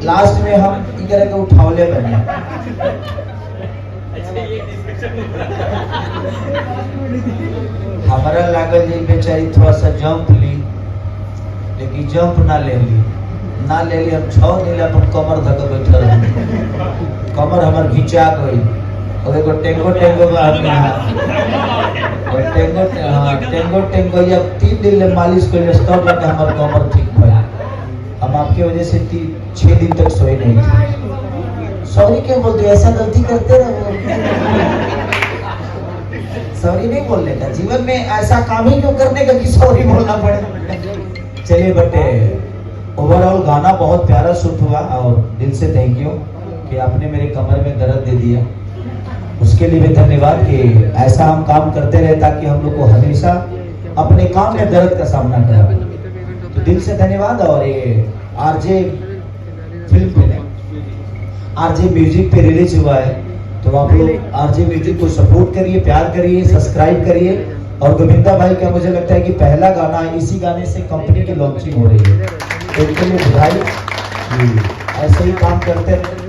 Last में हम इधर के उठावले बने। हमारा लागल जी बेचारी थोड़ा सा जंप ली, लेकिन जंप ना ले ली हम 6 दिन अपन कमर धक बैठल रही। कमर हमार घिंचा गई और एगो टेंगो टेंगो या 3 दिन ले मालिश कर तब जाके हमार कमर ठीक भइल। हम आपके वजह से 6 दिन तक सोए नहीं थे। सॉरी क्यों बोलते, ऐसा गलती करते रहो। सॉरी नहीं बोलने का, जीवन में ऐसा काम ही क्यों करने का कि सॉरी बोलना पड़े। चलिए बटे, ओवरऑल गाना बहुत प्यारा शूट हुआ और दिल से थैंक यू कि आपने मेरे कमर में दर्द दे दिया। उसके लिए भी धन्यवाद कि ऐसा हम काम करते रहे ताकि हम लोग को हमेशा अपने काम में दर्द का सामना करा। तो दिल से धन्यवाद। और ये आरजे फिल्म पे, आरजे म्यूजिक पे रिलीज हुआ है, तो आप लोग आरजे म्यूजिक को सपोर्ट करिए, प्यार करिए, सब्सक्राइब करिए। और गोविंदा भाई का मुझे लगता है कि पहला गाना, इसी गाने से कंपनी की लॉन्चिंग हो रही है, तो इसके लिए बधाई। ऐसे ही काम करते रहे।